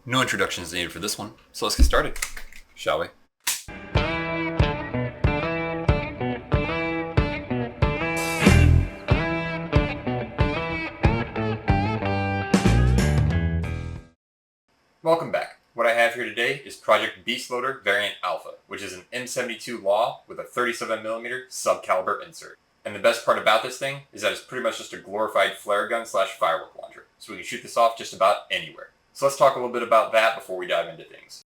No introduction is needed for this one, so let's get started, shall we? Welcome back. What I have here today is Project BeastLoader Variant Alpha, which is an M72 law with a 37mm sub-caliber insert. And the best part about this thing is that it's pretty much just a glorified flare gun slash firework launcher, so we can shoot this off just about anywhere. So let's talk a little bit about that before we dive into things.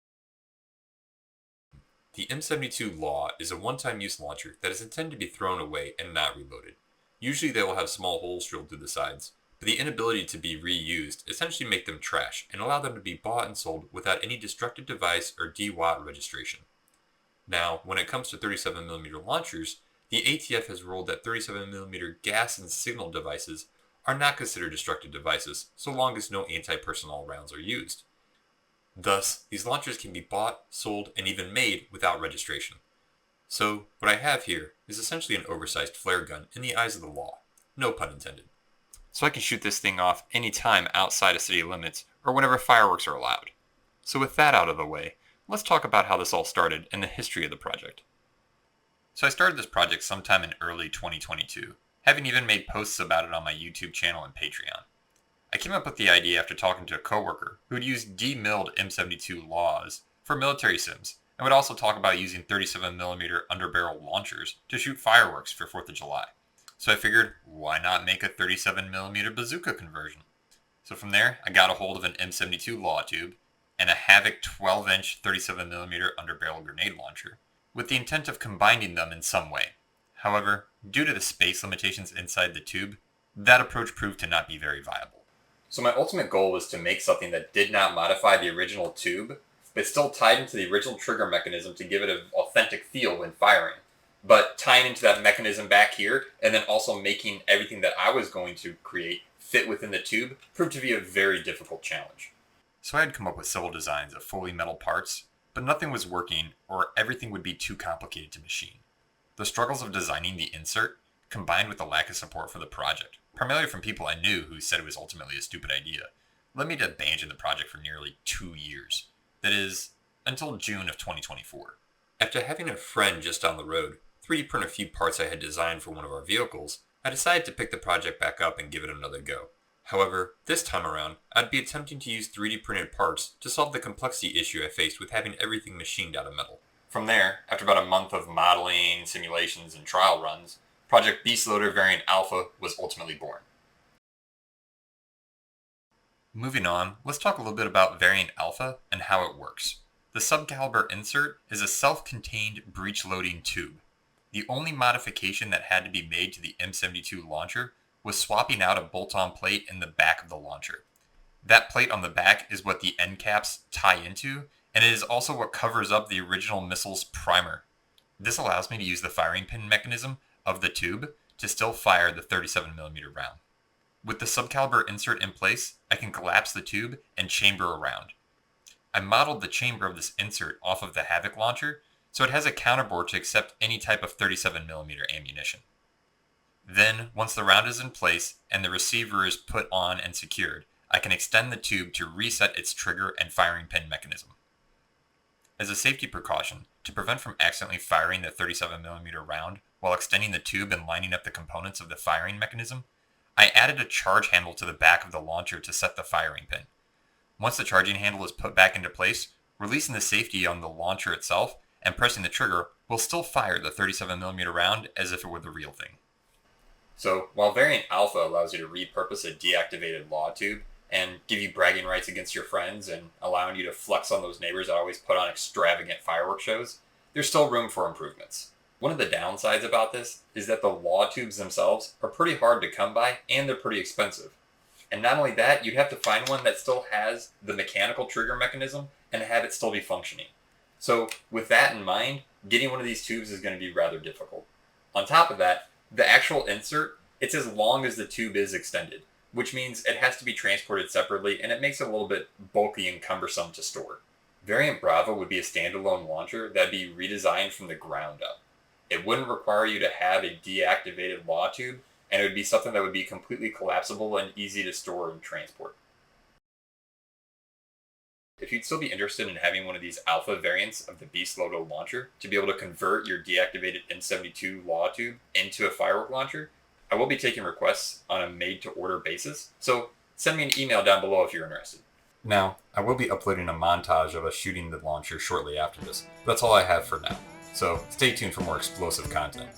The M72 Law is a one-time use launcher that is intended to be thrown away and not reloaded. Usually they will have small holes drilled through the sides, but the inability to be reused essentially make them trash and allow them to be bought and sold without any destructive device or DWAT registration. Now, when it comes to 37mm launchers, the ATF has ruled that 37mm gas and signal devices are not considered destructive devices so long as no anti-personnel rounds are used. Thus, these launchers can be bought, sold, and even made without registration. So, what I have here is essentially an oversized flare gun in the eyes of the law. No pun intended. So I can shoot this thing off anytime outside of city limits or whenever fireworks are allowed. So with that out of the way, let's talk about how this all started and the history of the project. So I started this project sometime in early 2022, having even made posts about it on my YouTube channel and Patreon. I came up with the idea after talking to a coworker who had used demilled M72 laws for military sims and would also talk about using 37mm underbarrel launchers to shoot fireworks for 4th of July. So I figured, why not make a 37mm bazooka conversion? So from there, I got a hold of an M72 law tube and a Havoc 12-inch 37mm underbarrel grenade launcher, with the intent of combining them in some way. However, due to the space limitations inside the tube, that approach proved to not be very viable. So my ultimate goal was to make something that did not modify the original tube, but still tied into the original trigger mechanism to give it an authentic feel when firing. But tying into that mechanism back here, and then also making everything that I was going to create fit within the tube, proved to be a very difficult challenge. So I had come up with several designs of fully metal parts, but nothing was working or everything would be too complicated to machine. The struggles of designing the insert, combined with the lack of support for the project, primarily from people I knew who said it was ultimately a stupid idea, led me to abandon the project for nearly 2 years. That is, until June of 2024. After having a friend just down the road 3D print a few parts I had designed for one of our vehicles, I decided to pick the project back up and give it another go. However, this time around, I'd be attempting to use 3D printed parts to solve the complexity issue I faced with having everything machined out of metal. From there, after about a month of modeling, simulations, and trial runs, Project BeastLoader Variant Alpha was ultimately born. Moving on, let's talk a little bit about Variant Alpha and how it works. The subcaliber insert is a self-contained breech-loading tube. The only modification that had to be made to the M72 launcher was swapping out a bolt-on plate in the back of the launcher. That plate on the back is what the end caps tie into, and it is also what covers up the original missile's primer. This allows me to use the firing pin mechanism of the tube to still fire the 37mm round. With the subcaliber insert in place, I can collapse the tube and chamber a round. I modeled the chamber of this insert off of the Havoc launcher, so it has a counterbore to accept any type of 37mm ammunition. Then, once the round is in place and the receiver is put on and secured, I can extend the tube to reset its trigger and firing pin mechanism. As a safety precaution, to prevent from accidentally firing the 37mm round while extending the tube and lining up the components of the firing mechanism, I added a charge handle to the back of the launcher to set the firing pin. Once the charging handle is put back into place, releasing the safety on the launcher itself and pressing the trigger will still fire the 37mm round as if it were the real thing. So, while Variant Alpha allows you to repurpose a deactivated law tube and give you bragging rights against your friends and allowing you to flex on those neighbors that always put on extravagant fireworks shows, there's still room for improvements. One of the downsides about this is that the law tubes themselves are pretty hard to come by and they're pretty expensive. And not only that, you'd have to find one that still has the mechanical trigger mechanism and have it still be functioning. So with that in mind, getting one of these tubes is going to be rather difficult. On top of that, the actual insert, it's as long as the tube is extended, which means it has to be transported separately and it makes it a little bit bulky and cumbersome to store. Variant Bravo would be a standalone launcher that'd be redesigned from the ground up. It wouldn't require you to have a deactivated law tube, and it would be something that would be completely collapsible and easy to store and transport. If you'd still be interested in having one of these alpha variants of the BeastLoader launcher to be able to convert your deactivated N72 law tube into a firework launcher, I will be taking requests on a made-to-order basis, so send me an email down below if you're interested. Now, I will be uploading a montage of us shooting the launcher shortly after this, but that's all I have for now, so stay tuned for more explosive content.